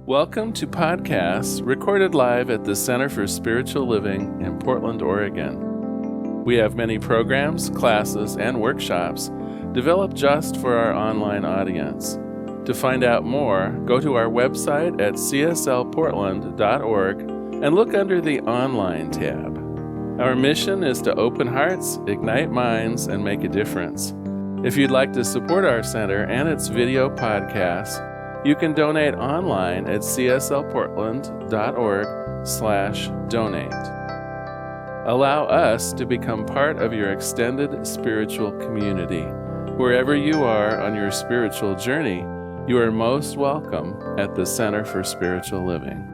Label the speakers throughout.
Speaker 1: Welcome to podcasts recorded live at the Center for Spiritual Living in Portland, Oregon. We have many programs, classes, and workshops developed just for our online audience. To find out more, go to our website at cslportland.org and look under the Online tab. Our mission is to open hearts, ignite minds, and make a difference. If you'd like to support our center and its video podcasts, you can donate online at cslportland.org/donate. Allow us to become part of your extended spiritual community. Wherever you are on your spiritual journey, you are most welcome at the Center for Spiritual Living.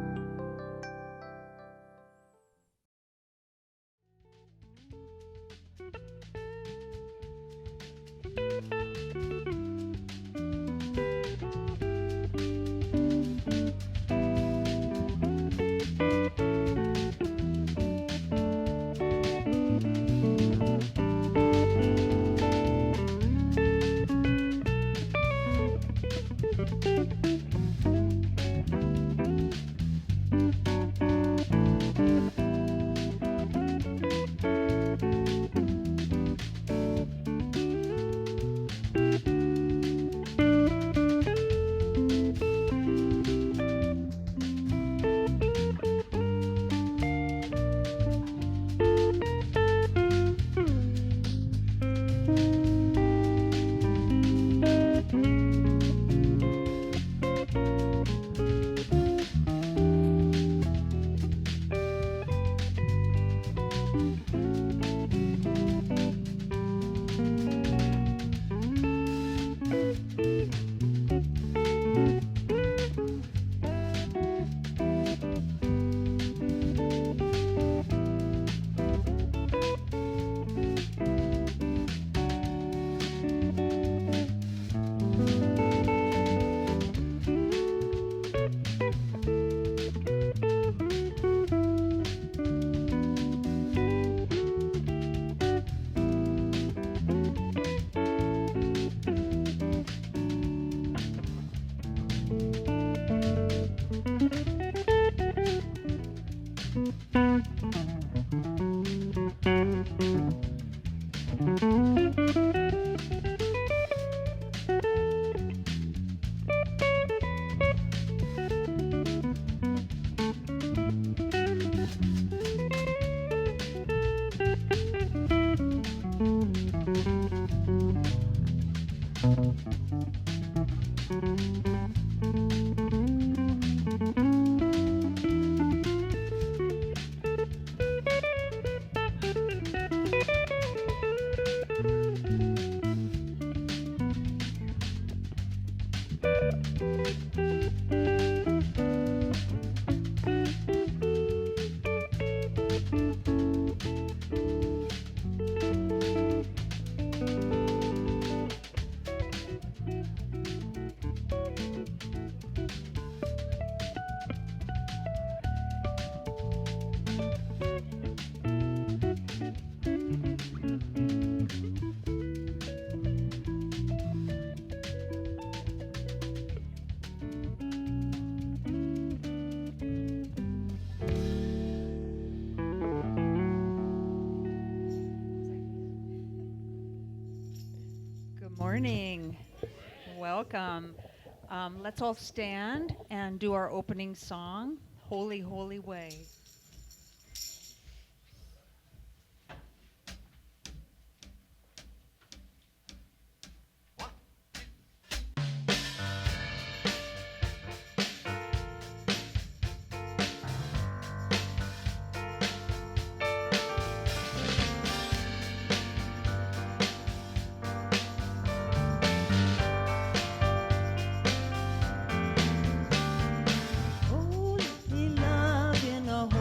Speaker 2: Morning. Welcome. Let's all stand and do our opening song, Holy, Holy Way.
Speaker 3: Holy love in a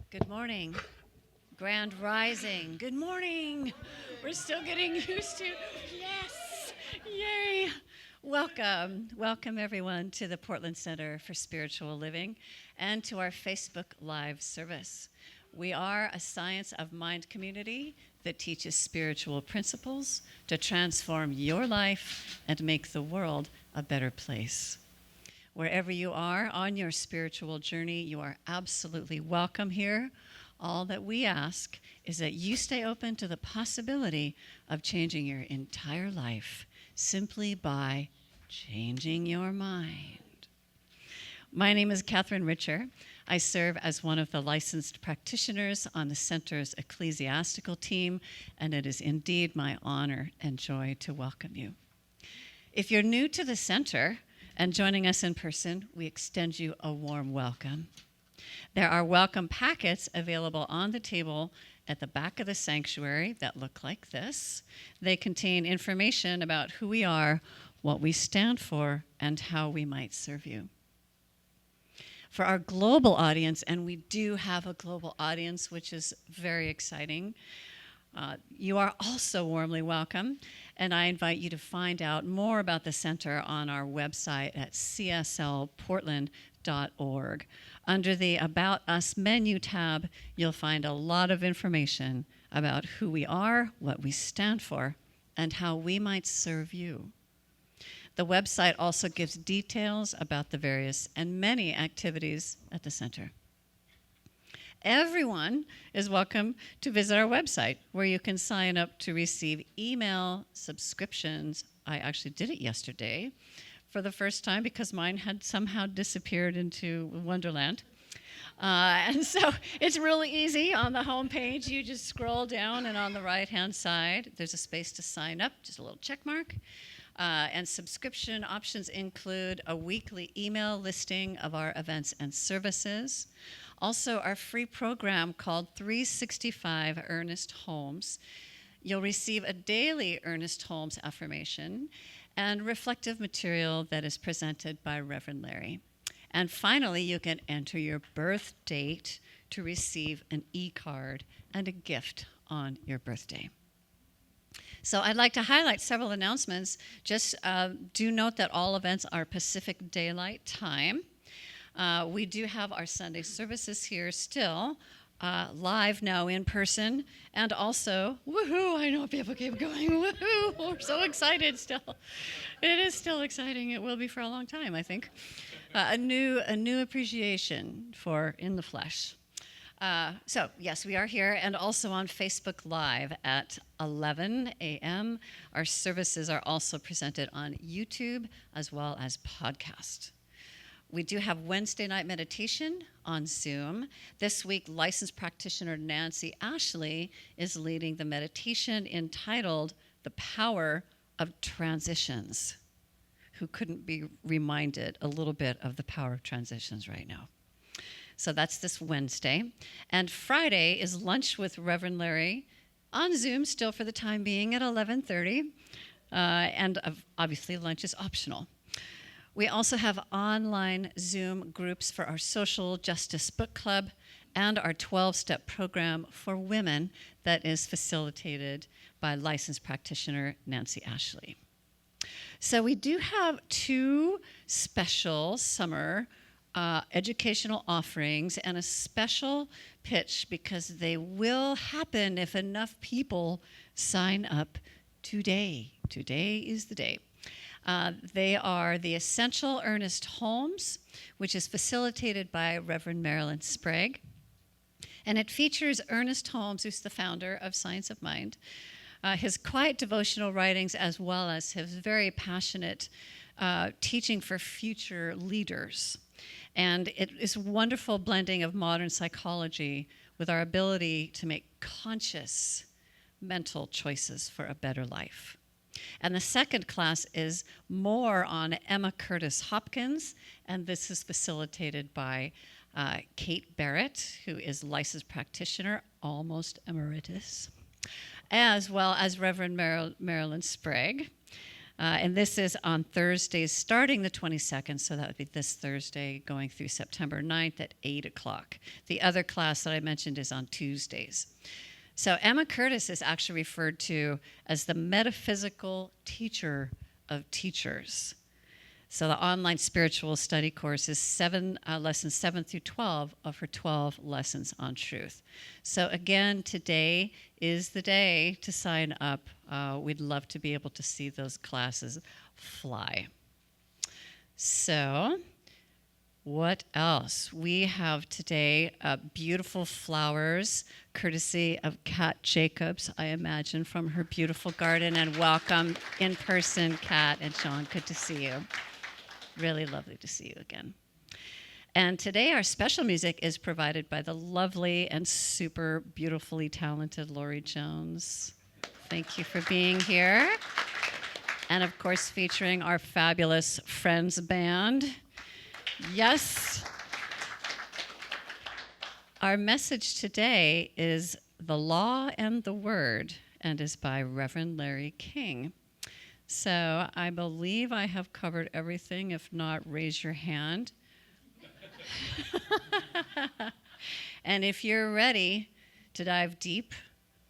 Speaker 3: Good morning. Grand Rising. Good morning. We're still getting used to. Yes. Yay. Welcome. Welcome, everyone, to the Portland Center for Spiritual Living and to our Facebook Live service. We are a science of mind community that teaches spiritual principles to transform your life and make the world a better place. Wherever you are on your spiritual journey, you are absolutely welcome here. All that we ask is that you stay open to the possibility of changing your entire life simply by changing your mind. My name is Catherine Richer. I serve as one of the licensed practitioners on the center's ecclesiastical team, and it is indeed my honor and joy to welcome you. If you're new to the center and joining us in person, we extend you a warm welcome. There are welcome packets available on the table at the back of the sanctuary that look like this. They contain information about who we are, what we stand for, and how we might serve you. For our global audience, and we do have a global audience, which is very exciting, you are also warmly welcome, and I invite you to find out more about the center on our website at cslportland.org. Under the About Us menu tab, you'll find a lot of information about who we are, what we stand for, and how we might serve you. The website also gives details about the various and many activities at the center. Everyone is welcome to visit our website, where you can sign up to receive email subscriptions. I actually did it yesterday for the first time because mine had somehow disappeared into Wonderland. And so it's really easy. On the home page, you just scroll down, and on the right-hand side, there's a space to sign up, just a little check mark. And subscription options include a weekly email listing of our events and services. Also, our free program called 365 Ernest Holmes. You'll receive a daily Ernest Holmes affirmation and reflective material that is presented by Reverend Larry. And finally, you can enter your birth date to receive an e-card and a gift on your birthday. So I'd like to highlight several announcements. Just do note that all events are Pacific Daylight Time. We do have our Sunday services here still, live now in person, and also, woohoo, I know people keep going, woohoo, we're so excited still. It is still exciting. It will be for a long time, I think. A new appreciation for In the Flesh. So, yes, we are here and also on Facebook Live at 11 a.m. Our services are also presented on YouTube as well as podcast. We do have Wednesday night meditation on Zoom. This week, licensed practitioner Nancy Ashley is leading the meditation entitled The Power of Transitions. Who couldn't be reminded a little bit of the power of transitions right now? So that's this Wednesday. And Friday is lunch with Reverend Larry on Zoom, still for the time being, at 11:30. And obviously, lunch is optional. We also have online Zoom groups for our Social Justice Book Club and our 12-step program for women that is facilitated by licensed practitioner Nancy Ashley. So we do have two special summer educational offerings and a special pitch because they will happen if enough people sign up today. Today is the day. They are the Essential Ernest Holmes, which is facilitated by Reverend Marilyn Sprague. And it features Ernest Holmes, who's the founder of Science of Mind, his quiet devotional writings, as well as his very passionate teaching for future leaders. And it is a wonderful blending of modern psychology with our ability to make conscious mental choices for a better life. And the second class is more on Emma Curtis Hopkins, and this is facilitated by Kate Barrett, who is licensed practitioner, almost emeritus, as well as Reverend Marilyn Sprague. And this is on Thursdays starting the 22nd, so that would be this Thursday going through September 9th at 8 o'clock. The other class that I mentioned is on Tuesdays. So Emma Curtis is actually referred to as the metaphysical teacher of teachers. So the online spiritual study course is lessons 7 through 12 of her 12 lessons on truth. So again, today is the day to sign up. We'd love to be able to see those classes fly. So what else? We have today beautiful flowers, courtesy of Kat Jacobs, I imagine, from her beautiful garden. And welcome in person, Kat and Sean. Good to see you. Really lovely to see you again. And today our special music is provided by the lovely and super beautifully talented Lauri Jones. Thank you for being here. And of course, featuring our fabulous Friends Band. Yes. Our message today is The Law and the Word, and is by Reverend Larry King. So I believe I have covered everything. If not, raise your hand. And if you're ready to dive deep,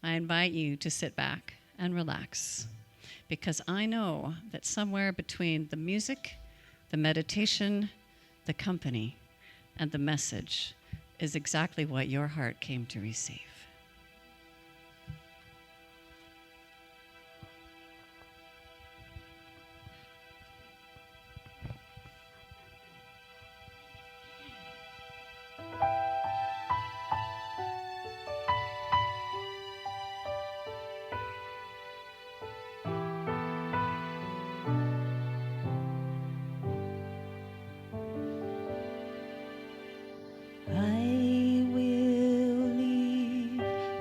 Speaker 3: I invite you to sit back and relax, because I know that somewhere between the music, the meditation, the company, and the message is exactly what your heart came to receive.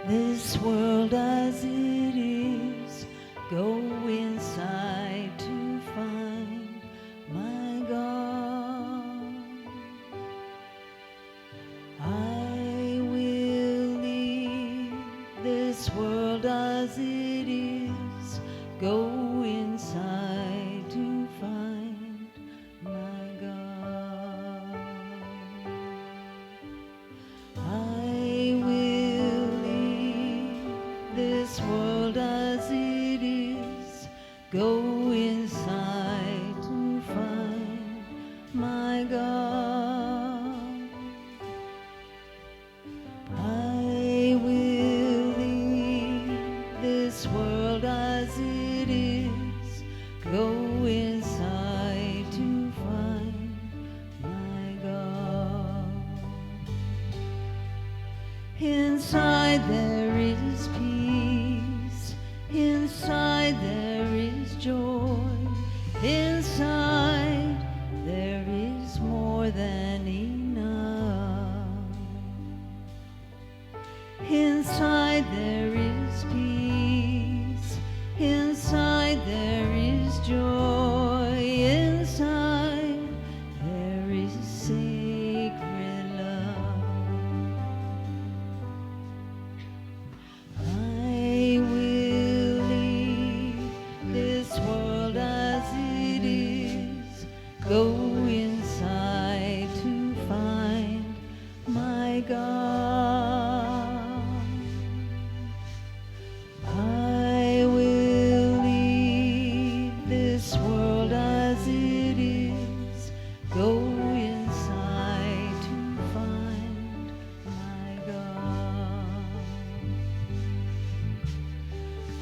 Speaker 4: This world as it is, go inside to find my God. I will leave this world as it is, go inside to find my God. I will leave this world as it is, go inside to find my God. I will leave this world as it is, go inside to find my God. Inside there is peace, inside there is joy, inside there is more than enough. Inside there is peace, inside there is joy, inside there is sacred love. I will leave this world as it is, go inside to find my God. I will leave this world as it is, go inside to find my God.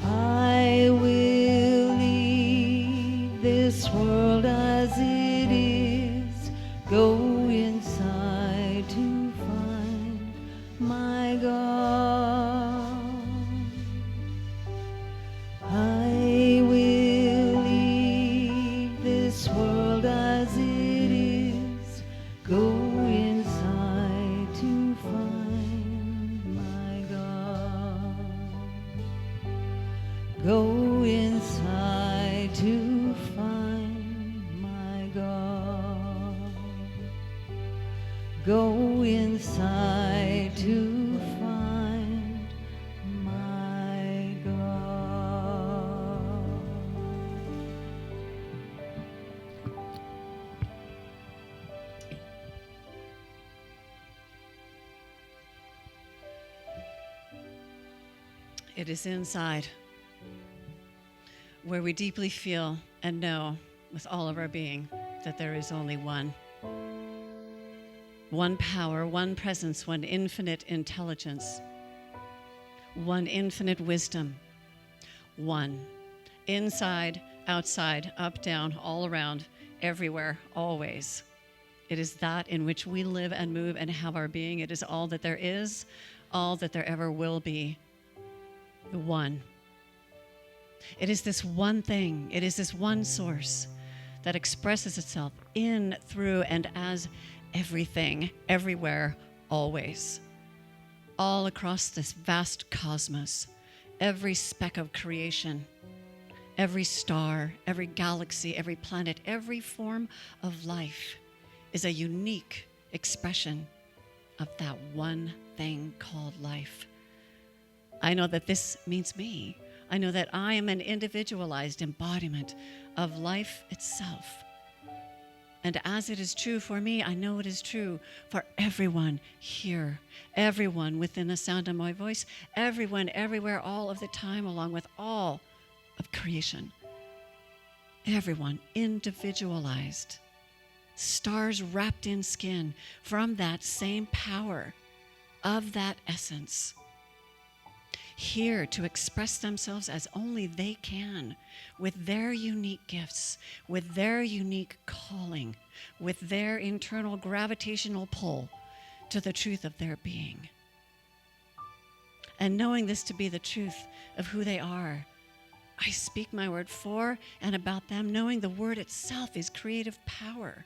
Speaker 4: I will leave this world as it is, go inside to find my God. I will leave this world as it is, go inside to find my God. Go inside to find my God. Go inside to find my God.
Speaker 3: It is inside, where we deeply feel and know with all of our being that there is only one. One power, one presence, one infinite intelligence, one infinite wisdom, one. Inside, outside, up, down, all around, everywhere, always. It is that in which we live and move and have our being. It is all that there is, all that there ever will be. The one. It is this one thing, it is this one source that expresses itself in, through, and as everything, everywhere, always. All across this vast cosmos, every speck of creation, every star, every galaxy, every planet, every form of life is a unique expression of that one thing called life. I know that this means me. I know that I am an individualized embodiment of life itself. And as it is true for me, I know it is true for everyone here, everyone within the sound of my voice, everyone, everywhere, all of the time, along with all of creation. Everyone individualized, stars wrapped in skin from that same power of that essence, here to express themselves as only they can, with their unique gifts, with their unique calling, with their internal gravitational pull to the truth of their being. And knowing this to be the truth of who they are, I speak my word for and about them, knowing the word itself is creative power,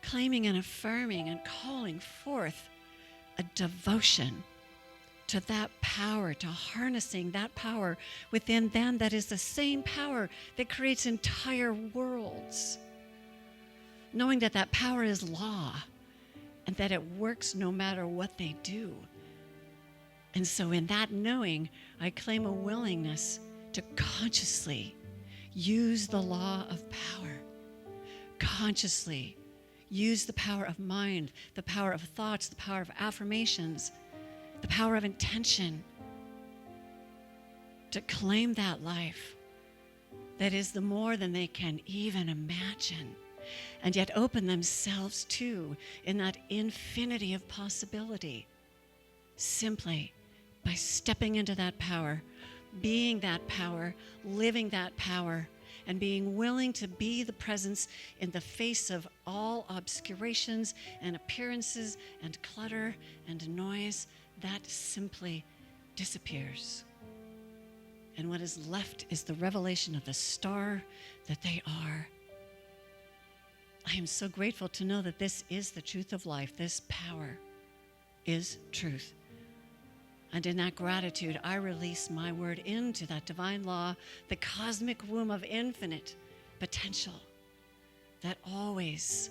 Speaker 3: claiming and affirming and calling forth a devotion to that power, to harnessing that power within them that is the same power that creates entire worlds. Knowing that that power is law and that it works no matter what they do. And so in that knowing, I claim a willingness to consciously use the law of power, consciously use the power of mind, the power of thoughts, the power of affirmations, the power of intention, to claim that life that is the more than they can even imagine, and yet open themselves to in that infinity of possibility, simply by stepping into that power, being that power, living that power, and being willing to be the presence in the face of all obscurations and appearances and clutter and noise that simply disappears. And what is left is the revelation of the star that they are. I am so grateful to know that this is the truth of life. This power is truth. And in that gratitude, I release my word into that divine law, the cosmic womb of infinite potential that always,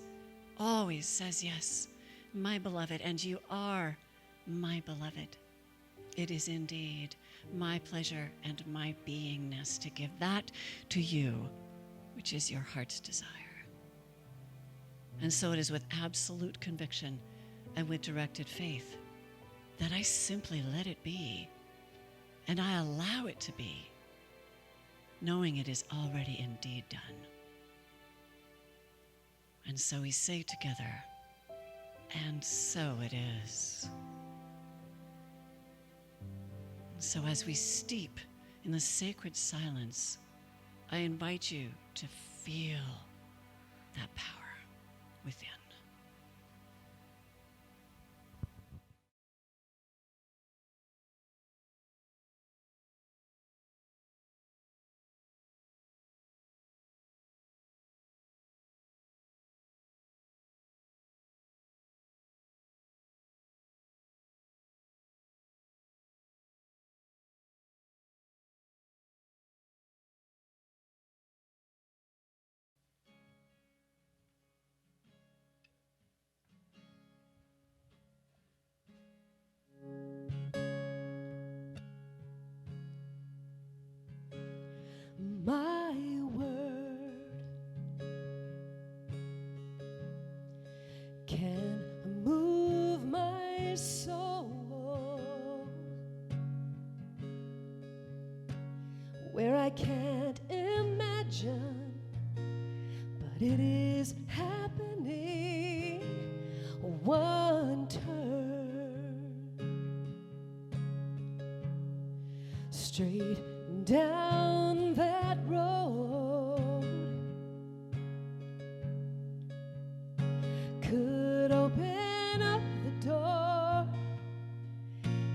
Speaker 3: always says yes, my beloved, and you are my beloved. It is indeed my pleasure and my beingness to give that to you, which is your heart's desire. And so it is with absolute conviction and with directed faith that I simply let it be, and I allow it to be, knowing it is already indeed done. And so we say together, and so it is. So as we steep in the sacred silence, I invite you to feel that power within.
Speaker 5: where I can't imagine, but it is happening. One turn straight down that road could open up the door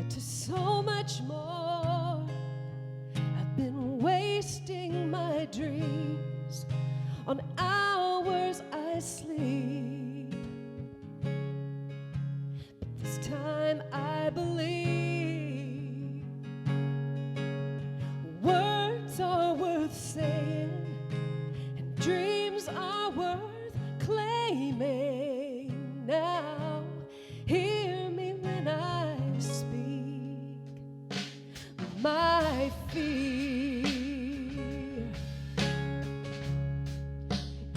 Speaker 5: to so much more. I've been wasting my dreams on hours I sleep, but this time I believe words are worth saying and dreams are worth claiming. Now hear me when I speak my fear.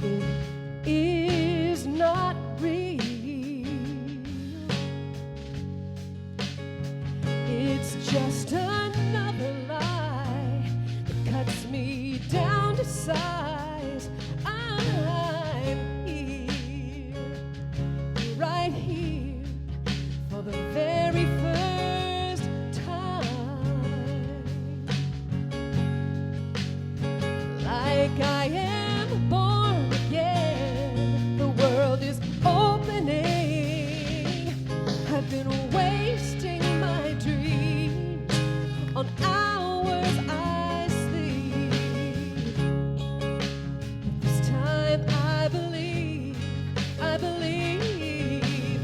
Speaker 5: It is not real. It's just another lie that cuts me down to size. I'm here, right here, for the very first time. Like I am born again, the world is opening. I've been wasting my dreams on hours I sleep. But this time I believe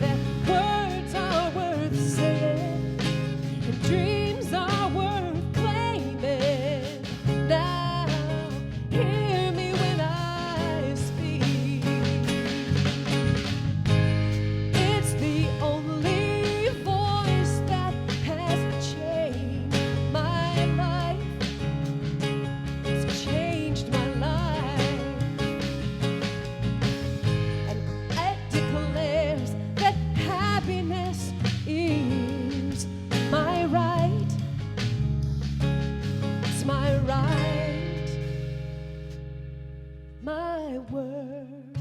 Speaker 5: that words are worth saying and dreams are worth claiming. Now hear me when I speak. It's the only voice that has changed my life. It's changed my life. And it declares that happiness is my right. It's my right, my word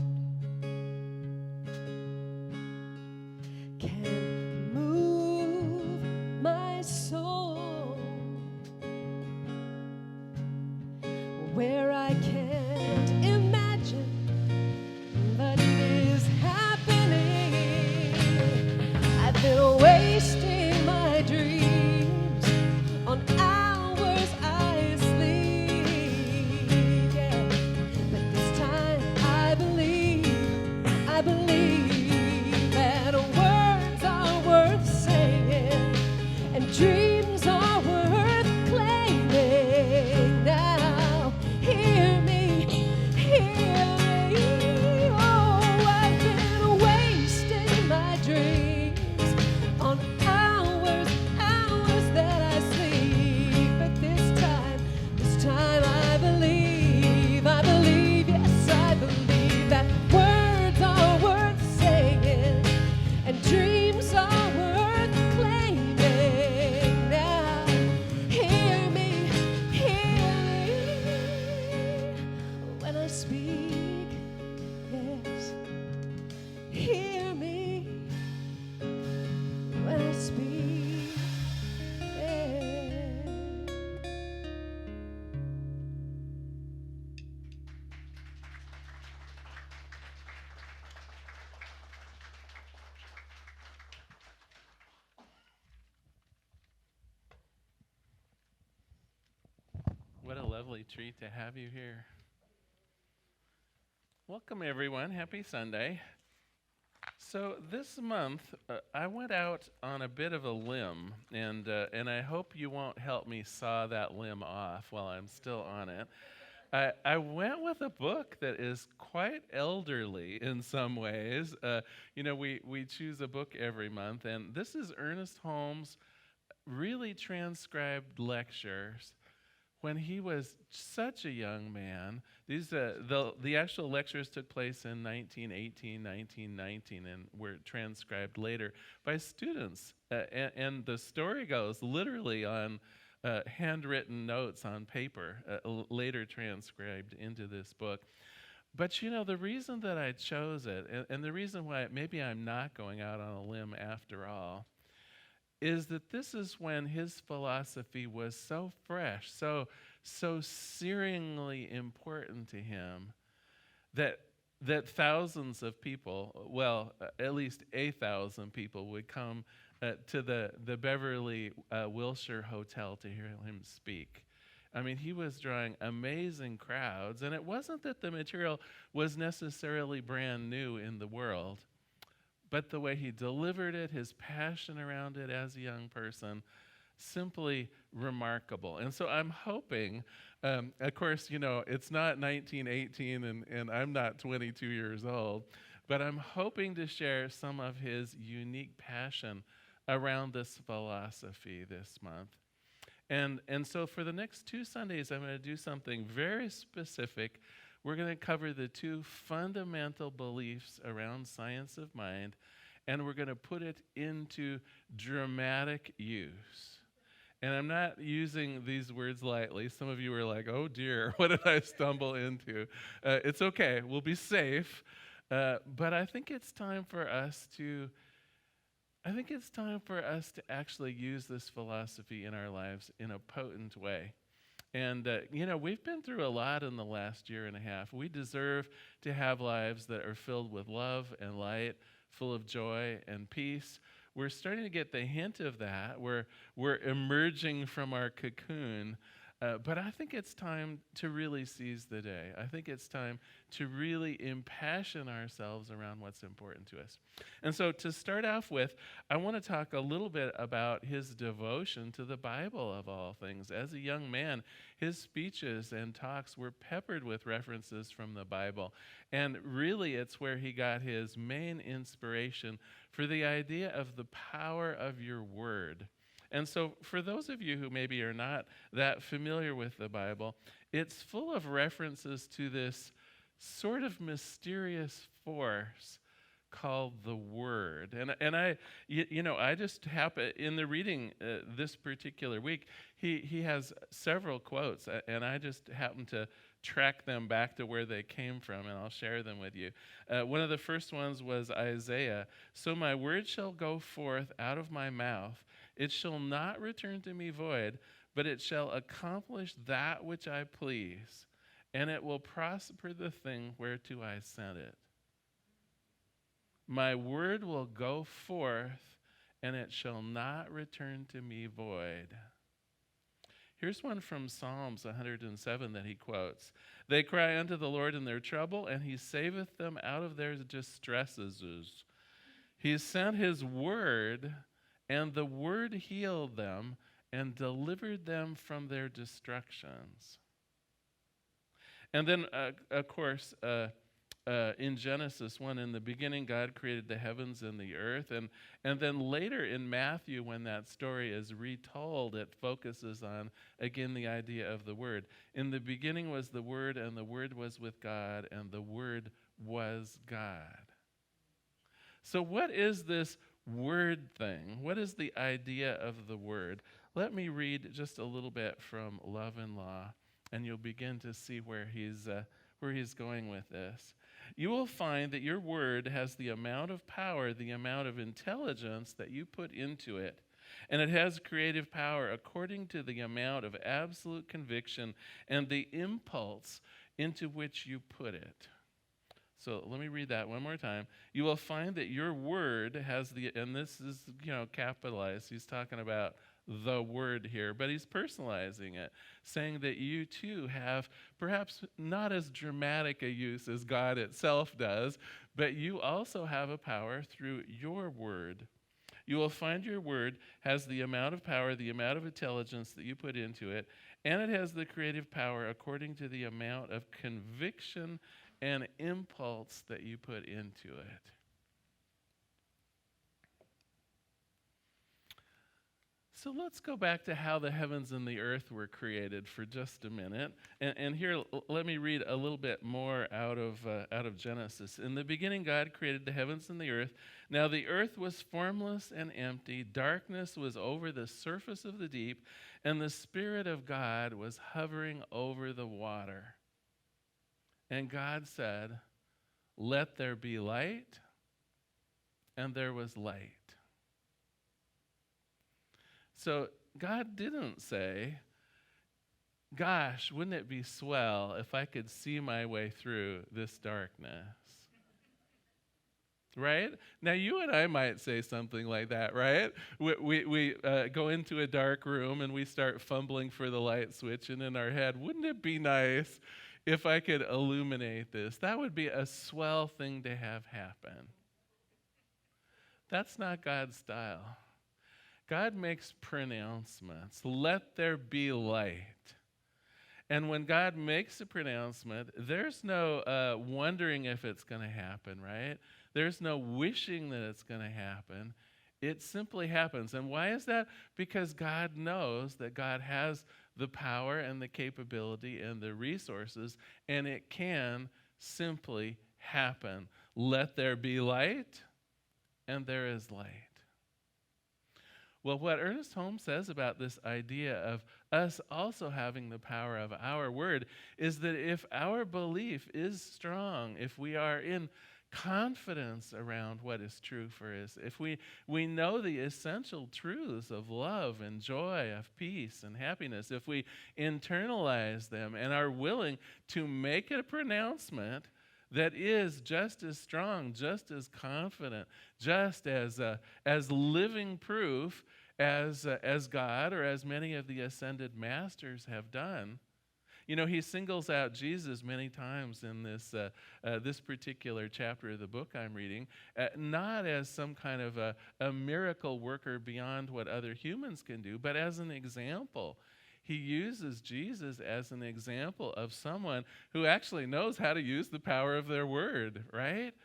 Speaker 5: can move my soul where I can't imagine, but it is happening. I've been wasting my dreams on hours I sleep, yeah. But this time I believe that words are worth saying and dreams are worth claiming. Now hear me, oh, I've been wasting my dreams on hours that I sleep. But this time I believe, yes, I believe that words are worth saying and dreams are worth claiming. Now hear me when I speak, yes, hear me when I speak, yeah.
Speaker 1: What a lovely treat to have you here. Welcome, everyone. Happy Sunday. So this month, I went out on a bit of a limb, and I hope you won't help me saw that limb off while I'm still on it. I went with a book that is quite elderly in some ways. We choose a book every month, and this is Ernest Holmes' really transcribed lectures when he was such a young man. These the actual lectures took place in 1918, 1919, and were transcribed later by students. And the story goes literally on handwritten notes on paper, later transcribed into this book. But the reason that I chose it, and the reason why maybe I'm not going out on a limb after all, is that this is when his philosophy was so fresh, so searingly important to him, that thousands of people, well, at least 1,000 people would come to the Beverly Wilshire Hotel to hear him speak. I mean, he was drawing amazing crowds, and it wasn't that the material was necessarily brand new in the world, but the way he delivered it, his passion around it as a young person, simply remarkable. And so I'm hoping, of course, it's not 1918 and I'm not 22 years old, but I'm hoping to share some of his unique passion around this philosophy this month. And so for the next 2 Sundays, I'm going to do something very specific. We're going to cover the 2 fundamental beliefs around science of mind, and we're going to put it into dramatic use. And I'm not using these words lightly. Some of you are like, oh dear, what did I stumble into? It's okay, we'll be safe. But I think it's time for us to actually use this philosophy in our lives in a potent way. And, we've been through a lot in the last year and a half. We deserve to have lives that are filled with love and light, full of joy and peace. We're starting to get the hint of that. We're emerging from our cocoon. But I think it's time to really seize the day. I think it's time to really impassion ourselves around what's important to us. And so to start off with, I want to talk a little bit about his devotion to the Bible of all things. As a young man, his speeches and talks were peppered with references from the Bible. And really, it's where he got his main inspiration for the idea of the power of your word. And so for those of you who maybe are not that familiar with the Bible, it's full of references to this sort of mysterious force called the Word. And I just happen, in the reading this particular week, he has several quotes, and I just happen to track them back to where they came from, and I'll share them with you. One of the first ones was Isaiah. So my word shall go forth out of my mouth. It shall not return to me void, but it shall accomplish that which I please, and it will prosper the thing whereto I sent it. My word will go forth, and it shall not return to me void. Here's one from Psalms 107 that he quotes. They cry unto the Lord in their trouble, and he saveth them out of their distresses. He sent his word, and the word healed them and delivered them from their destructions. And then, of course, in Genesis 1, in the beginning, God created the heavens and the earth. And then later in Matthew, when that story is retold, it focuses on, again, the idea of the Word. In the beginning was the Word, and the Word was with God, and the Word was God. So what is this word thing? What is the idea of the Word? Let me read just a little bit from Love and Law, and you'll begin to see where he's going with this. You will find that your word has the amount of power, the amount of intelligence that you put into it. And it has creative power according to the amount of absolute conviction and the impulse into which you put it. So let me read that one more time. You will find that your word has and this is, capitalized. He's talking about the word here, but he's personalizing it, saying that you too have perhaps not as dramatic a use as God itself does, but you also have a power through your word. You will find your word has the amount of power, the amount of intelligence that you put into it, and it has the creative power according to the amount of conviction and impulse that you put into it. So let's go back to how the heavens and the earth were created for just a minute. And here, let me read a little bit more out of Genesis. In the beginning, God created the heavens and the earth. Now the earth was formless and empty. Darkness was over the surface of the deep, and the Spirit of God was hovering over the water. And God said, "Let there be light," and there was light. So God didn't say, "Gosh, wouldn't it be swell if I could see my way through this darkness?" Right? Now, you and I might say something like that, right? We go into a dark room and we start fumbling for the light switch, and in our head, wouldn't it be nice if I could illuminate this? That would be a swell thing to have happen. That's not God's style. God makes pronouncements. Let there be light. And when God makes a pronouncement, there's no wondering if it's going to happen, right? There's no wishing that it's going to happen. It simply happens. And why is that? Because God knows that God has the power and the capability and the resources, and it can simply happen. Let there be light, and there is light. Well, what Ernest Holmes says about this idea of us also having the power of our word is that if our belief is strong, if we are in confidence around what is true for us, if we know the essential truths of love and joy, of peace and happiness, if we internalize them and are willing to make a pronouncement that is just as strong, just as confident, just as living proof as God or as many of the ascended masters have done. You know, he singles out Jesus many times in this particular chapter of the book I'm reading, not as some kind of a miracle worker beyond what other humans can do, but as an example. He uses Jesus as an example of someone who actually knows how to use the power of their word, right?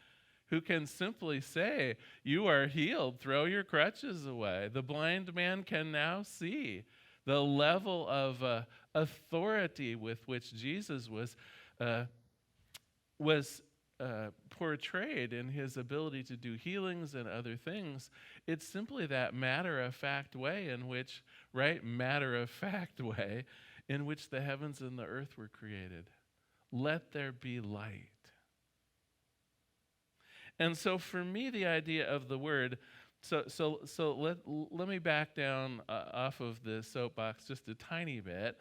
Speaker 1: Who can simply say, "You are healed, throw your crutches away." The blind man can now see. The level of authority with which Jesus was portrayed in his ability to do healings and other things, it's simply that matter-of-fact way in which, in which the heavens and the earth were created. Let there be light. And so for me, the idea of the word, so let me back down off of the soapbox just a tiny bit.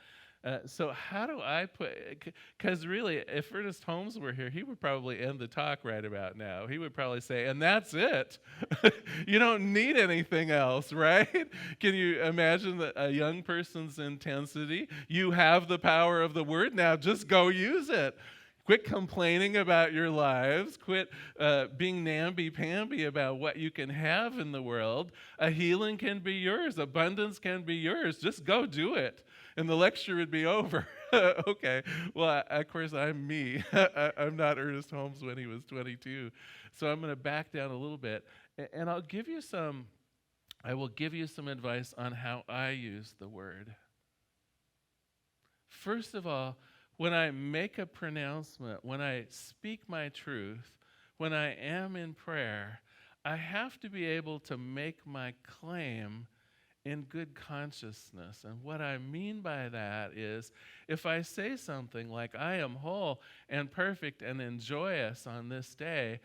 Speaker 1: So how do I because really, if Ernest Holmes were here, he would probably end the talk right about now. He would probably say, "And that's it. You don't need anything else," right? Can you imagine a young person's intensity? You have the power of the word, now just go use it. Quit complaining about your lives. Quit being namby-pamby about what you can have in the world. A healing can be yours. Abundance can be yours. Just go do it. And the lecture would be over. Okay. Well, of course, I'm me. I'm not Ernest Holmes when he was 22. So I'm going to back down a little bit. And I will give you some advice on how I use the word. First of all, when I make a pronouncement, when I speak my truth, when I am in prayer, I have to be able to make my claim in good consciousness. And what I mean by that is, if I say something like, "I am whole and perfect and joyous on this day,"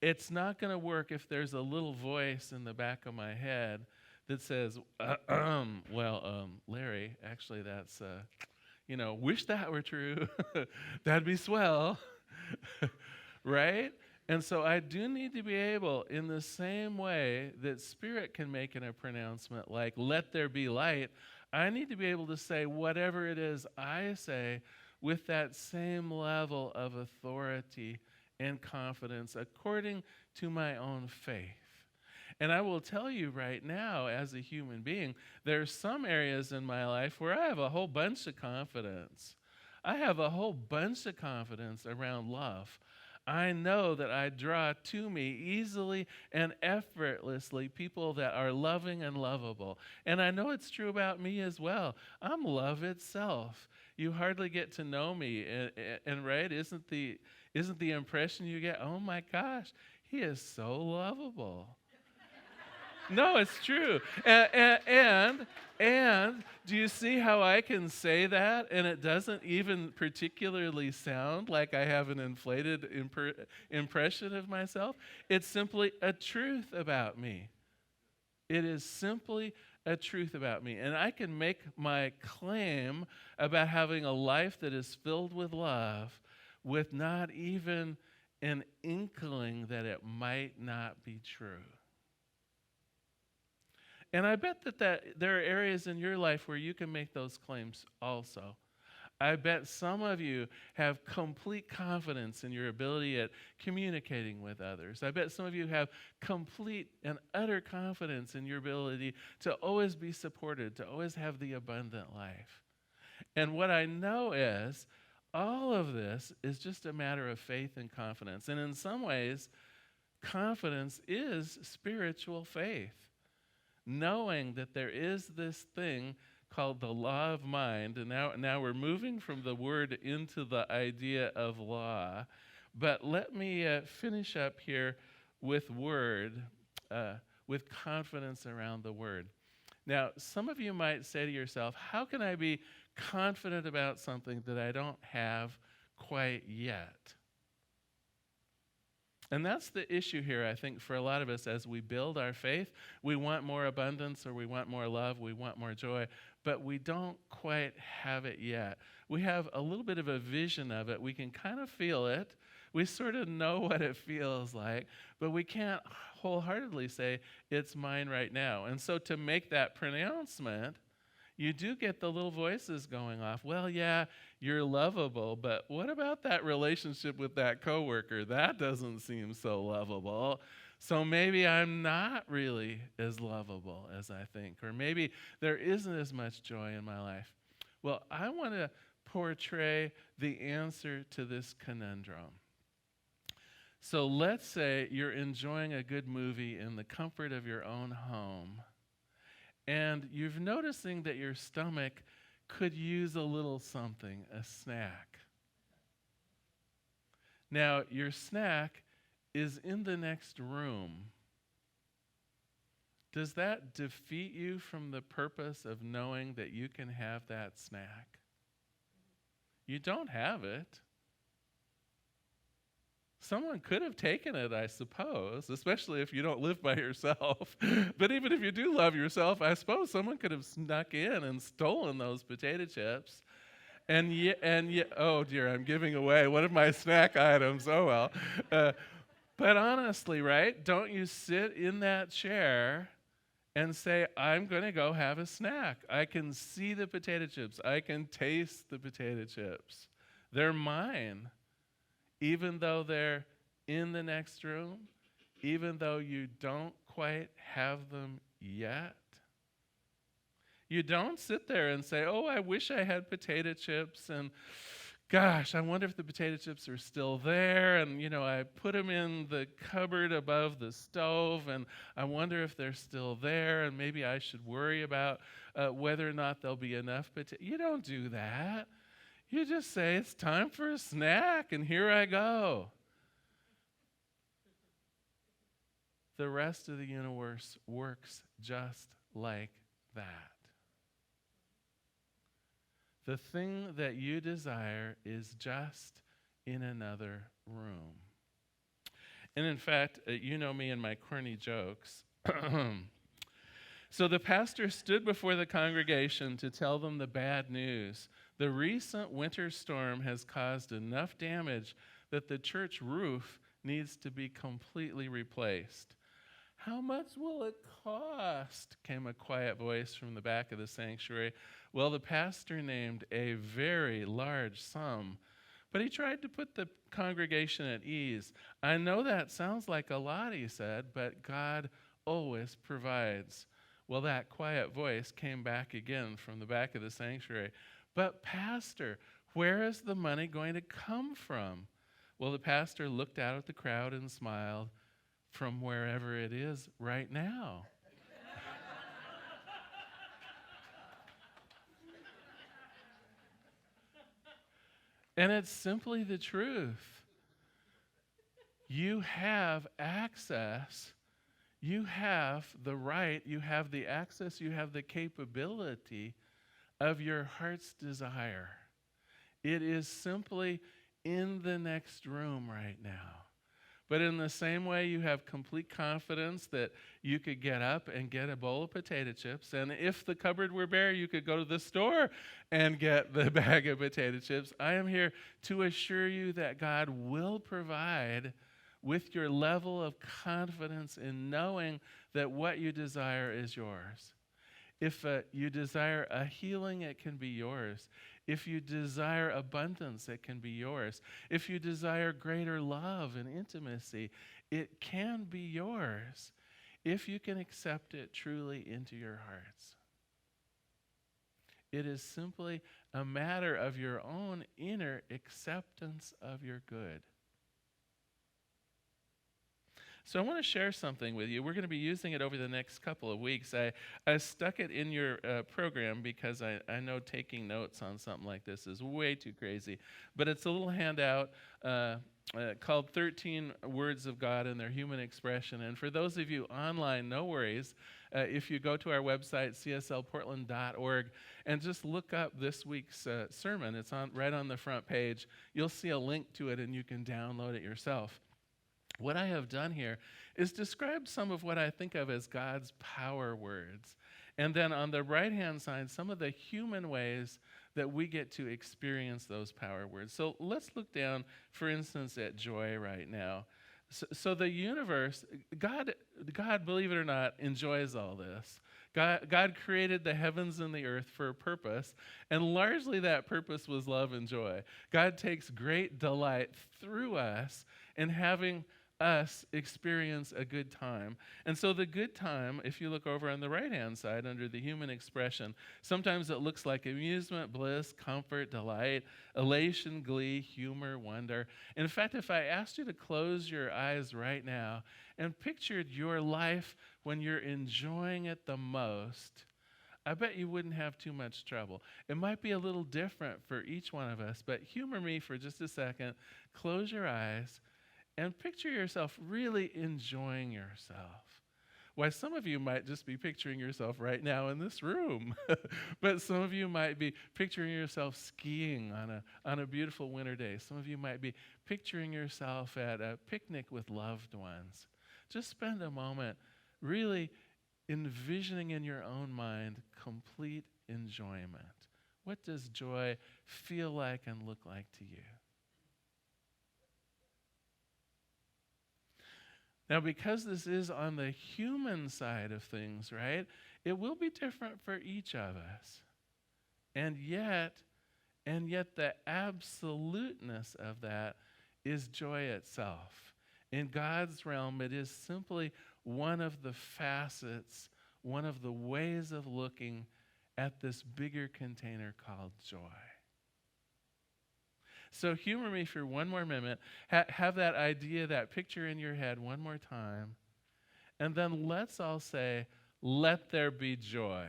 Speaker 1: it's not going to work if there's a little voice in the back of my head that says, Larry, actually that's... wish that were true. That'd be swell. Right? And so I do need to be able, in the same way that Spirit can make a pronouncement like, "Let there be light," I need to be able to say whatever it is I say with that same level of authority and confidence according to my own faith. And I will tell you right now, as a human being, there are some areas in my life where I have a whole bunch of confidence. I have a whole bunch of confidence around love. I know that I draw to me easily and effortlessly people that are loving and lovable. And I know it's true about me as well. I'm love itself. You hardly get to know me, and right, isn't the impression you get, oh my gosh, he is so lovable. No, it's true. And do you see how I can say that and it doesn't even particularly sound like I have an inflated impression of myself? It's simply a truth about me. It is simply a truth about me. And I can make my claim about having a life that is filled with love with not even an inkling that it might not be true. And I bet that there are areas in your life where you can make those claims also. I bet some of you have complete confidence in your ability at communicating with others. I bet some of you have complete and utter confidence in your ability to always be supported, to always have the abundant life. And what I know is all of this is just a matter of faith and confidence. And in some ways, confidence is spiritual faith. Knowing that there is this thing called the law of mind, and now we're moving from the word into the idea of law. But let me finish up here with with confidence around the word. Now, some of you might say to yourself, how can I be confident about something that I don't have quite yet? And that's the issue here, I think, for a lot of us as we build our faith. We want more abundance, or we want more love, we want more joy, but we don't quite have it yet. We have a little bit of a vision of it. We can kind of feel it. We sort of know what it feels like, but we can't wholeheartedly say, it's mine right now. And so to make that pronouncement, you do get the little voices going off. Well, yeah, you're lovable, but what about that relationship with that coworker? That doesn't seem so lovable. So maybe I'm not really as lovable as I think, or maybe there isn't as much joy in my life. Well, I want to portray the answer to this conundrum. So let's say you're enjoying a good movie in the comfort of your own home, and you're noticing that your stomach could use a little something, a snack. Now, your snack is in the next room. Does that defeat you from the purpose of knowing that you can have that snack? You don't have it. Someone could have taken it, I suppose, especially if you don't live by yourself. But even if you do love yourself, I suppose someone could have snuck in and stolen those potato chips. And oh dear, I'm giving away one of my snack items. Oh well. But honestly, right? Don't you sit in that chair and say, I'm going to go have a snack. I can see the potato chips. I can taste the potato chips. They're mine. Even though they're in the next room, even though you don't quite have them yet. You don't sit there and say, oh, I wish I had potato chips, and gosh, I wonder if the potato chips are still there, and I put them in the cupboard above the stove, and I wonder if they're still there, and maybe I should worry about whether or not there'll be enough potato. You don't do that. You just say, it's time for a snack, and here I go. The rest of the universe works just like that. The thing that you desire is just in another room. And in fact, you know me and my corny jokes. So the pastor stood before the congregation to tell them the bad news. The recent winter storm has caused enough damage that the church roof needs to be completely replaced. How much will it cost? Came a quiet voice from the back of the sanctuary. Well, the pastor named a very large sum, but he tried to put the congregation at ease. I know that sounds like a lot, he said, but God always provides. Well, that quiet voice came back again from the back of the sanctuary. But pastor, where is the money going to come from? Well, the pastor looked out at the crowd and smiled, from wherever it is right now. And it's simply the truth. You have access. You have the right, you have the access, you have the capability of your heart's desire. It is simply in the next room right now. But in the same way, you have complete confidence that you could get up and get a bowl of potato chips. And if the cupboard were bare, you could go to the store and get the bag of potato chips. I am here to assure you that God will provide with your level of confidence in knowing that what you desire is yours. If you desire a healing, it can be yours. If you desire abundance, it can be yours. If you desire greater love and intimacy, it can be yours if you can accept it truly into your hearts. It is simply a matter of your own inner acceptance of your good. So I want to share something with you. We're going to be using it over the next couple of weeks. I stuck it in your program because I know taking notes on something like this is way too crazy. But it's a little handout called 13 Words of God and Their Human Expression. And for those of you online, no worries. If you go to our website, cslportland.org, and just look up this week's sermon, it's right on the front page. You'll see a link to it, and you can download it yourself. What I have done here is describe some of what I think of as God's power words. And then on the right-hand side, some of the human ways that we get to experience those power words. So let's look down, for instance, at joy right now. So the universe, God, believe it or not, enjoys all this. God created the heavens and the earth for a purpose, and largely that purpose was love and joy. God takes great delight through us in having us experience a good time. And so the good time, if you look over on the right-hand side under the human expression, sometimes it looks like amusement, bliss, comfort, delight, elation, glee, humor, wonder. In fact, if I asked you to close your eyes right now and pictured your life when you're enjoying it the most, I bet you wouldn't have too much trouble. It might be a little different for each one of us, but humor me for just a second. Close your eyes and picture yourself really enjoying yourself. Why, some of you might just be picturing yourself right now in this room, but some of you might be picturing yourself skiing on a beautiful winter day. Some of you might be picturing yourself at a picnic with loved ones. Just spend a moment really envisioning in your own mind complete enjoyment. What does joy feel like and look like to you? Now, because this is on the human side of things, right, it will be different for each of us. And yet the absoluteness of that is joy itself. In God's realm, it is simply one of the facets, one of the ways of looking at this bigger container called joy. So humor me for one more minute. Have that idea, that picture in your head one more time. And then let's all say, let there be joy.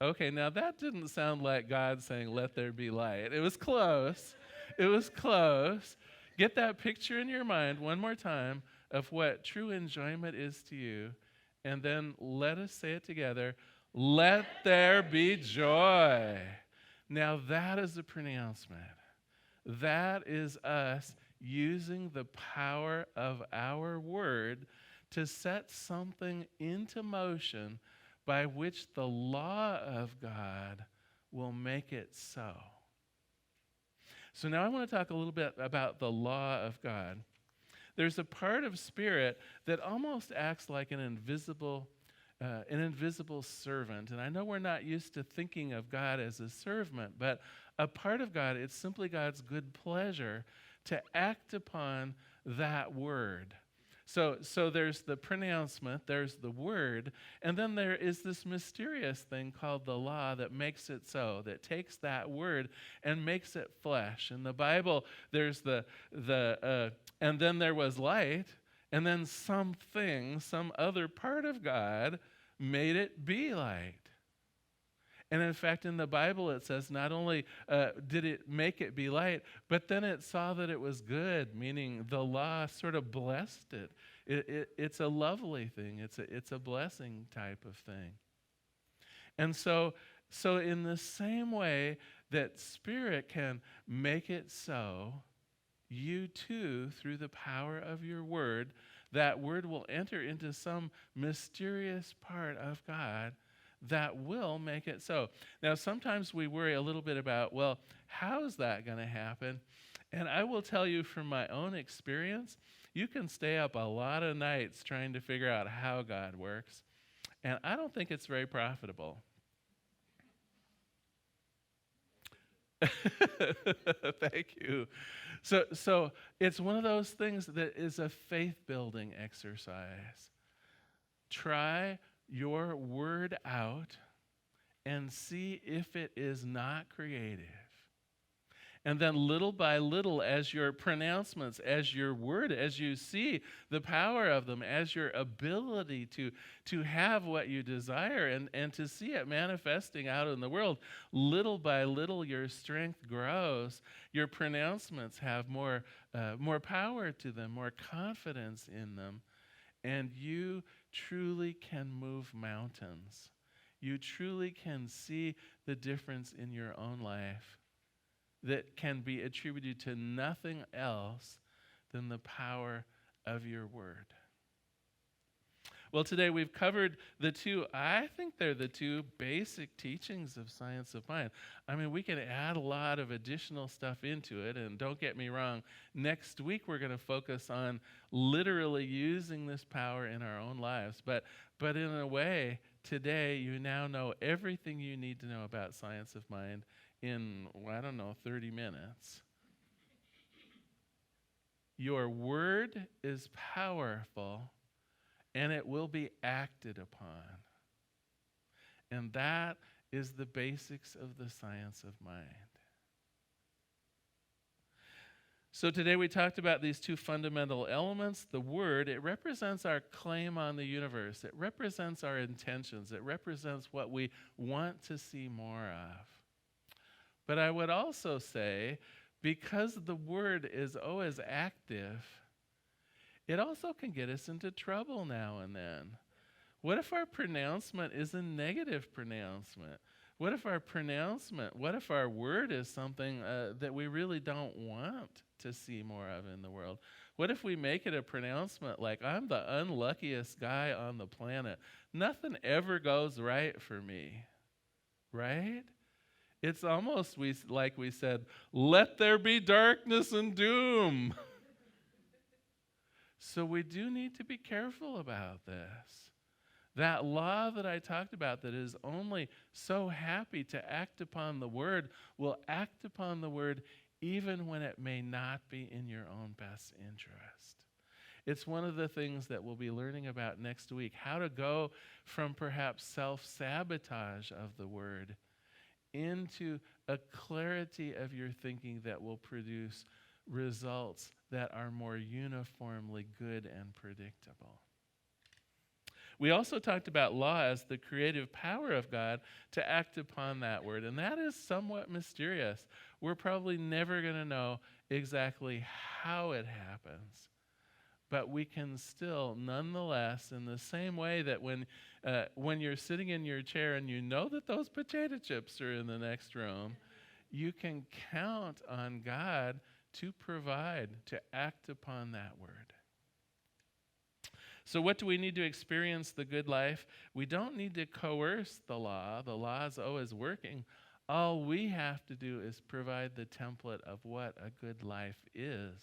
Speaker 1: Okay, now that didn't sound like God saying, let there be light. It was close. It was close. Get that picture in your mind one more time of what true enjoyment is to you. And then let us say it together. Let there be joy. Now that is a pronouncement. That is us using the power of our word to set something into motion by which the law of God will make it so. So now I want to talk a little bit about the law of God. There's a part of spirit that almost acts like an invisible servant. And I know we're not used to thinking of God as a servant, but a part of God, it's simply God's good pleasure to act upon that word. So there's the pronouncement, there's the word, and then there is this mysterious thing called the law that makes it so, that takes that word and makes it flesh. In the Bible, there's and then there was light, and then something, some other part of God made it be light. And in fact, in the Bible, it says not only did it make it be light, but then it saw that it was good, meaning the law sort of blessed it. It's a lovely thing. It's a blessing type of thing. And so in the same way that Spirit can make it so, you too, through the power of your word, that word will enter into some mysterious part of God that will make it so. Now, sometimes we worry a little bit about, well, how's that going to happen? And I will tell you from my own experience, you can stay up a lot of nights trying to figure out how God works, and I don't think it's very profitable. Thank you. So it's one of those things that is a faith-building exercise. Try your word out and see if it is not creative. And then little by little, as your pronouncements, as your word, as you see the power of them, as your ability to have what you desire and to see it manifesting out in the world, little by little your strength grows. Your pronouncements have more power to them, more confidence in them. And you truly can move mountains. You truly can see the difference in your own life that can be attributed to nothing else than the power of your word. Well, today we've covered I think they're the two basic teachings of science of mind. I mean, we can add a lot of additional stuff into it, and don't get me wrong, next week we're going to focus on literally using this power in our own lives. But in a way, today you now know everything you need to know about science of mind in, 30 minutes. Your word is powerful, and it will be acted upon. And that is the basics of the science of mind. So today we talked about these two fundamental elements. The word, it represents our claim on the universe. It represents our intentions. It represents what we want to see more of. But I would also say, because the word is always active, it also can get us into trouble now and then. What if our pronouncement is a negative pronouncement? What if our word is something that we really don't want to see more of in the world? What if we make it a pronouncement like, I'm the unluckiest guy on the planet. Nothing ever goes right for me, right? It's almost like we said, let there be darkness and doom. So we do need to be careful about this. That law that I talked about that is only so happy to act upon the word will act upon the word even when it may not be in your own best interest. It's one of the things that we'll be learning about next week, how to go from perhaps self-sabotage of the word into a clarity of your thinking that will produce results that are more uniformly good and predictable. We also talked about law as the creative power of God to act upon that word, and that is somewhat mysterious. We're probably never going to know exactly how it happens, but we can still, nonetheless, in the same way that when you're sitting in your chair and you know that those potato chips are in the next room, you can count on God to provide, to act upon that word. So what do we need to experience the good life? We don't need to coerce the law. The law is always working. All we have to do is provide the template of what a good life is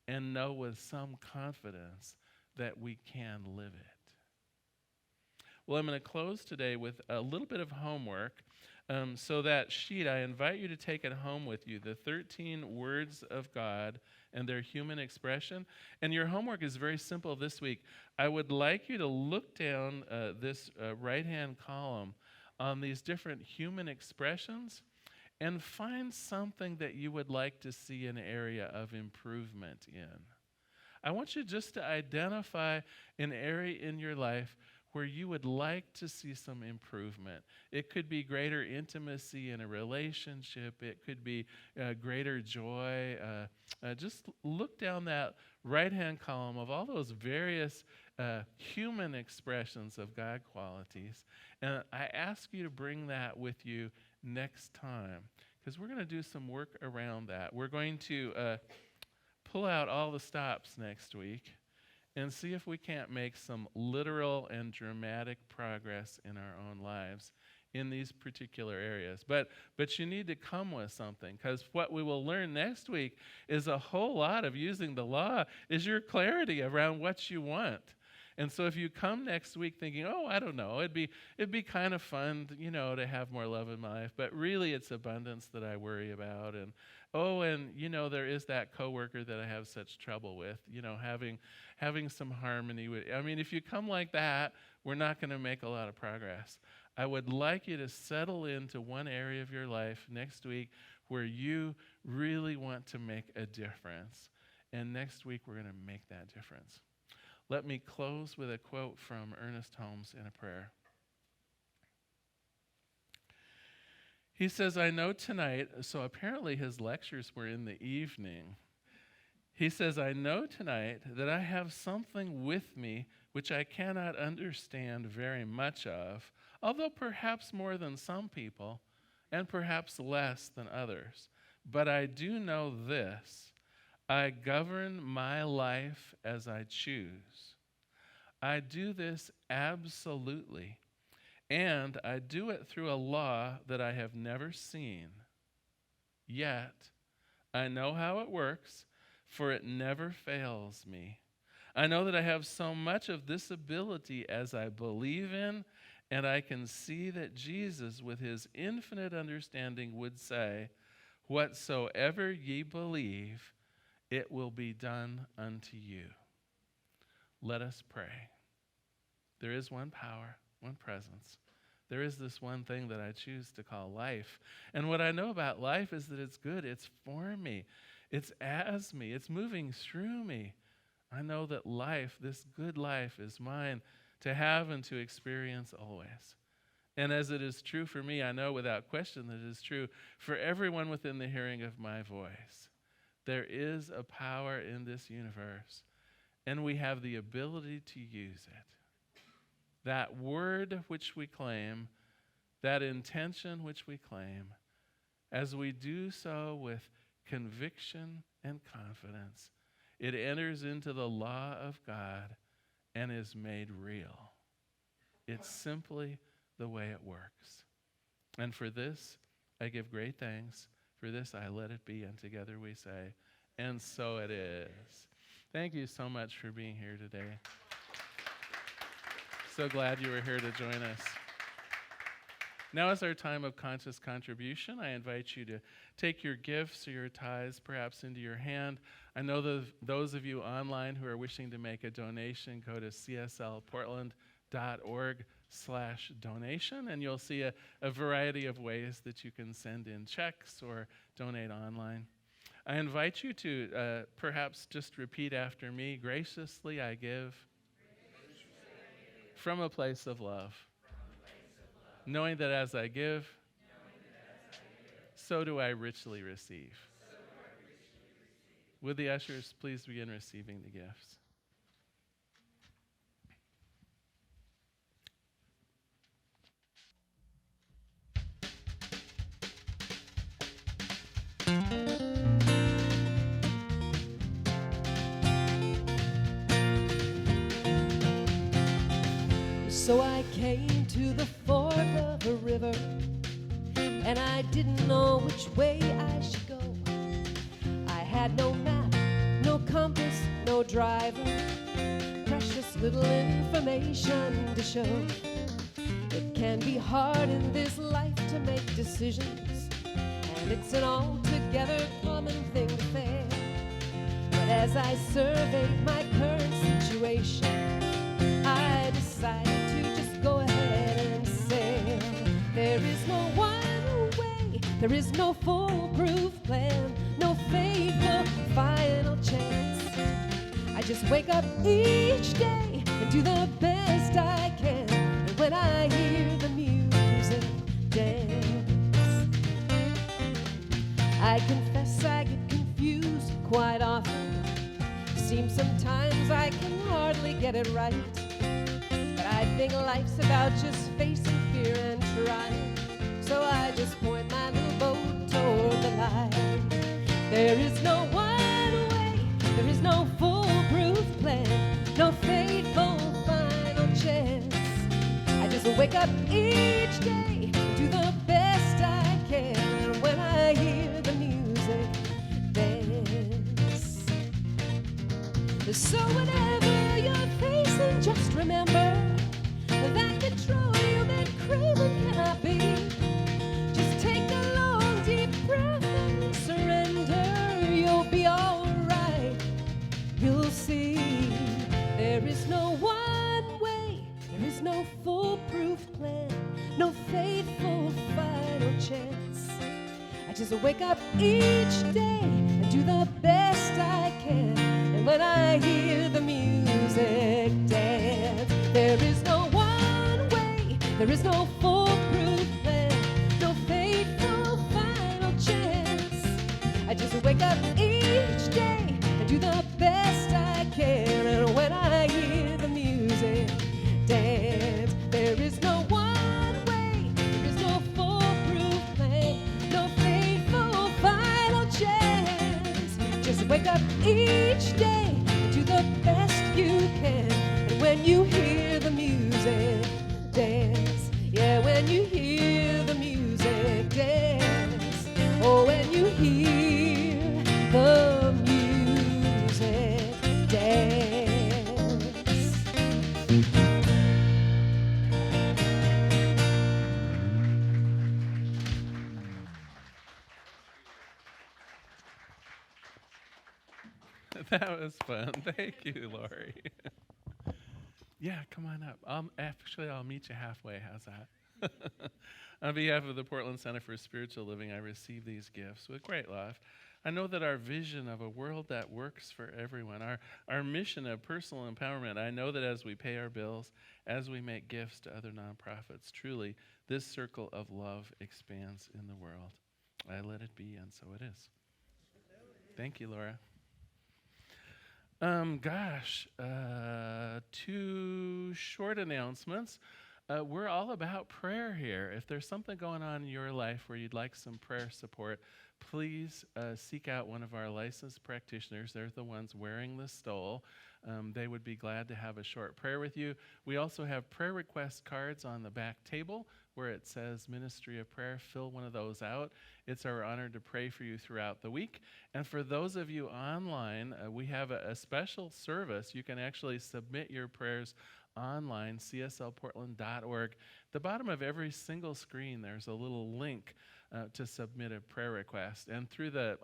Speaker 1: and know with some confidence that we can live it. Well, I'm going to close today with a little bit of homework. So that sheet, I invite you to take it home with you, the 13 words of God and their human expression. And your homework is very simple this week. I would like you to look down this right-hand column on these different human expressions and find something that you would like to see an area of improvement in. I want you just to identify an area in your life where you would like to see some improvement. It could be greater intimacy in a relationship. It could be greater joy. Just look down that right-hand column of all those various human expressions of God qualities. And I ask you to bring that with you next time, because we're going to do some work around that. We're going to pull out all the stops next week and see if we can't make some literal and dramatic progress in our own lives in these particular areas. But you need to come with something, because what we will learn next week is a whole lot of using the law is your clarity around what you want. And so if you come next week thinking, oh, I don't know, it'd be kind of fun, to have more love in my life, but really it's abundance that I worry about. And there is that coworker that I have such trouble with, having some harmony with. If you come like that, we're not going to make a lot of progress. I would like you to settle into one area of your life next week where you really want to make a difference. And next week we're going to make that difference. Let me close with a quote from Ernest Holmes in a prayer. He says, I know tonight, so apparently his lectures were in the evening. He says, I know tonight that I have something with me which I cannot understand very much of, although perhaps more than some people, and perhaps less than others. But I do know this. I govern my life as I choose. I do this absolutely, and I do it through a law that I have never seen. Yet, I know how it works, for it never fails me. I know that I have so much of this ability as I believe in, and I can see that Jesus, with his infinite understanding, would say, whatsoever ye believe, it will be done unto you. Let us pray. There is one power, one presence. There is this one thing that I choose to call life. And what I know about life is that it's good. It's for me. It's as me. It's moving through me. I know that life, this good life, is mine to have and to experience always. And as it is true for me, I know without question that it is true for everyone within the hearing of my voice. There is a power in this universe, and we have the ability to use it. That word which we claim, that intention which we claim, as we do so with conviction and confidence, it enters into the law of God and is made real. It's simply the way it works. And for this, I give great thanks. For this, I let it be. And together we say, and so it is. Thank you so much for being here today. So glad you were here to join us. Now is our time of conscious contribution. I invite you to take your gifts or your tithes perhaps into your hand. I know those of you online who are wishing to make a donation, go to cslportland.org/donation, and you'll see a variety of ways that you can send in checks or donate online. I invite you to perhaps just repeat after me. Graciously I give from a place of love. Knowing that as I give, so do I richly receive. Would the ushers please begin receiving the gifts?
Speaker 5: So I came to the fork of a river, and I didn't know which way I should go. I had no map, no compass, no driver, precious little information to show. can be hard in this life to make decisions, and it's an altogether common thing to fail. But as I surveyed my current situation, I decided to just go ahead and sail. There is no one way, there is no foolproof plan, no faithful final chance. I just wake up each day and do the best I can, and when I hear the music, dance. I confess I get confused quite often. Seems sometimes I can hardly get it right, but I think life's about just facing fear and trying, so I just point my little boat toward the light. There is no one way, there is no foolproof plan, no fateful final chance. I just wake up each day and do the best I can, and when I hear the music, dance. So whatever you're facing, just remember that control you've been craving cannot be. Just take a long deep breath and surrender. You'll be alright, you'll see. There is no one way, there is no foolproof plan, no faithful final chance. I just wake up each day and do the best I can, and when I hear the music, dance. There is no one way, there is no foolproof plan, no faithful final chance. I just wake up each day and do the best I can, and when I hear the music, dance. There is no one way, there is no foolproof plan, no faithful final chance. Just wake up each day and do the best you can, and when you hear the music, dance. Yeah, when you hear the music, dance. Oh, when you hear the music, dance.
Speaker 1: That was fun. Thank you, Lauri. Yeah, come on up. I'll meet you halfway. How's that? On behalf of the Portland Center for Spiritual Living, I receive these gifts with great love. I know that our vision of a world that works for everyone, our mission of personal empowerment, I know that as we pay our bills, as we make gifts to other nonprofits, truly, this circle of love expands in the world. I let it be, and so it is. Thank you, Laura. Two short announcements. We're all about prayer here. If there's something going on in your life where you'd like some prayer support, please seek out one of our licensed practitioners. They're the ones wearing the stole. They would be glad to have a short prayer with you. We also have prayer request cards on the back table where it says Ministry of Prayer. Fill one of those out. It's our honor to pray for you throughout the week. And for those of you online, we have a special service. You can actually submit your prayers online, cslportland.org. At the bottom of every single screen, there's a little link to submit a prayer request. And through the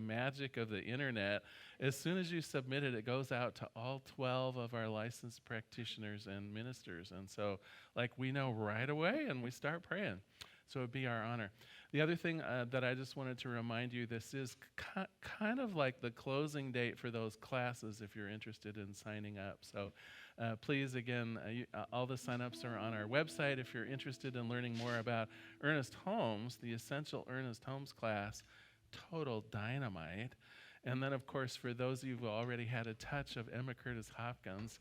Speaker 1: magic of the internet, as soon as you submit it, it goes out to all 12 of our licensed practitioners and ministers. And so, we know right away, and we start praying. So it'd be our honor. The other thing that I just wanted to remind you, this is kind of like the closing date for those classes if you're interested in signing up. So please, again, all the signups are on our website. If you're interested in learning more about Ernest Holmes, the Essential Ernest Holmes class, total dynamite. And then, of course, for those of you who already had a touch of Emma Curtis Hopkins,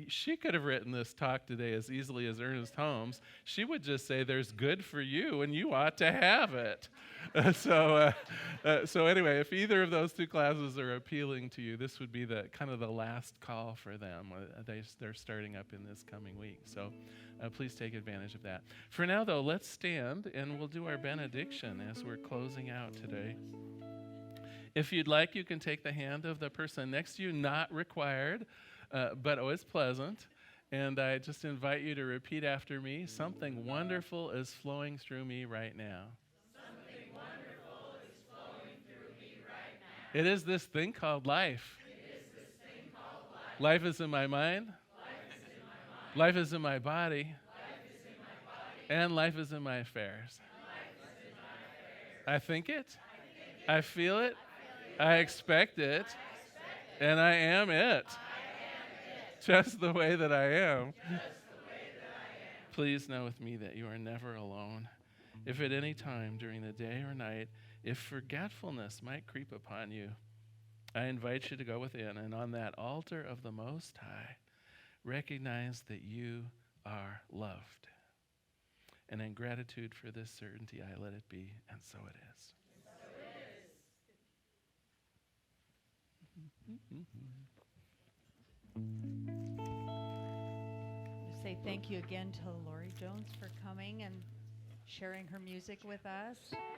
Speaker 1: she could have written this talk today as easily as Ernest Holmes. She would just say, there's good for you, and you ought to have it. So anyway, if either of those two classes are appealing to you, this would be the kind of the last call for them. They're starting up in this coming week. So please take advantage of that. For now, though, let's stand, and we'll do our benediction as we're closing out today. If you'd like, you can take the hand of the person next to you, not required, but always pleasant. And I just invite you to repeat after me. Something wonderful is flowing through me right now.
Speaker 6: Something wonderful is flowing through me right now.
Speaker 1: It is this thing called life.
Speaker 6: It is this thing called life.
Speaker 1: Life is in my mind.
Speaker 6: Life is in my mind.
Speaker 1: Life is in my body.
Speaker 6: Life is in my body.
Speaker 1: And life is in my affairs.
Speaker 6: And life is in my affairs.
Speaker 1: I think it. I feel it. I expect it. And I am it. Just the way that I am. Please know with me that you are never alone. If at any time during the day or night, if forgetfulness might creep upon you, I invite you to go within and on that altar of the Most High, recognize that you are loved. And in gratitude for this certainty, I let it be, and so it is.
Speaker 2: Say thank you again to Lauri Jones for coming and sharing her music with us.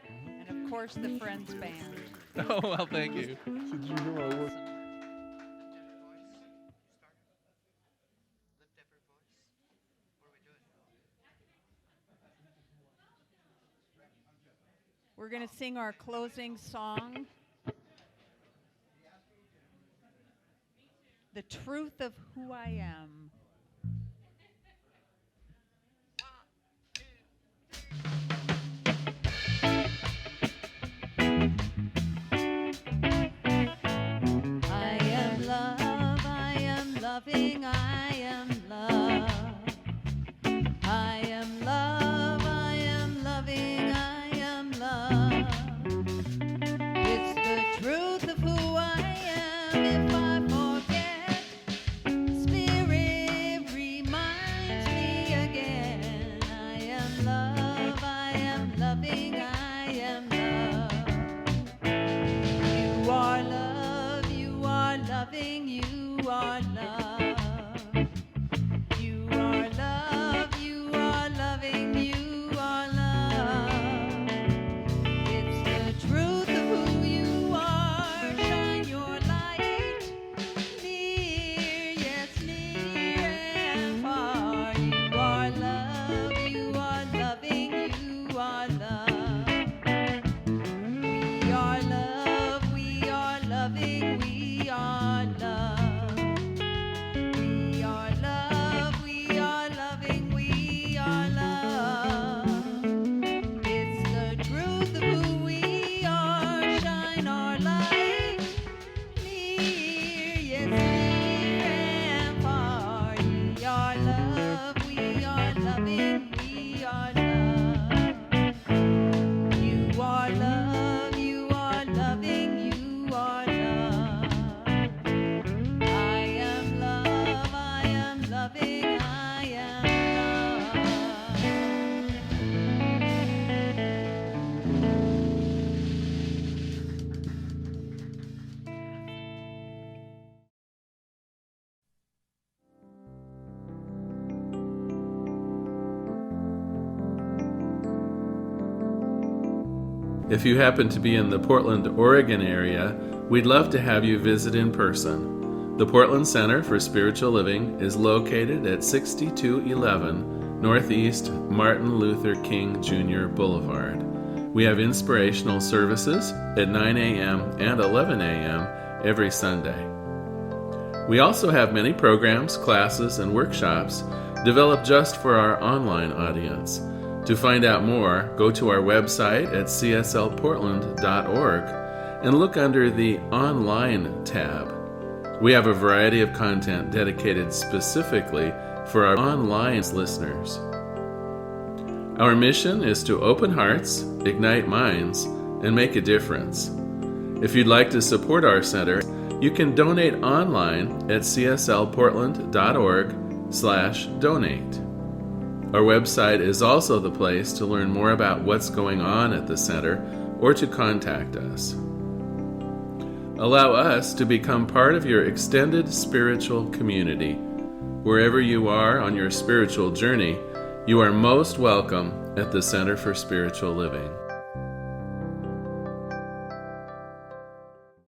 Speaker 2: And of course, the Friends Band.
Speaker 1: Oh, well, thank you.
Speaker 2: We're going to sing our closing song, The Truth of Who I Am.
Speaker 4: I am love, I am loving, I am love. I am love, I am loving, I am love. It's the truth of who I am. If I forget, Spirit reminds me again. I am love, I am loving, I am love. You are love, you are loving, you are love. You are love, you are loving, you are love. It's the truth of who you are. Shine your light near, yes, near and far. You are love, you are loving, you are love. We are love, we are loving, we are love. We are love, we are loving, we are love. It's the truth of who we are. Shine our light near, yes, near and far. We are love, we are loving, we are love. You are love, you are loving, you are love. I am love, I am loving, I am
Speaker 1: If you happen to be in the Portland, Oregon area, we'd love to have you visit in person. The Portland Center for Spiritual Living is located at 6211 Northeast Martin Luther King Jr. Boulevard. We have inspirational services at 9 a.m. and 11 a.m. every Sunday. We also have many programs, classes, and workshops developed just for our online audience. To find out more, go to our website at cslportland.org and look under the Online tab. We have a variety of content dedicated specifically for our online listeners. Our mission is to open hearts, ignite minds, and make a difference. If you'd like to support our center, you can donate online at cslportland.org/donate. Our website is also the place to learn more about what's going on at the center or to contact us. Allow us to become part of your extended spiritual community. Wherever you are on your spiritual journey, you are most welcome at the Center for Spiritual Living.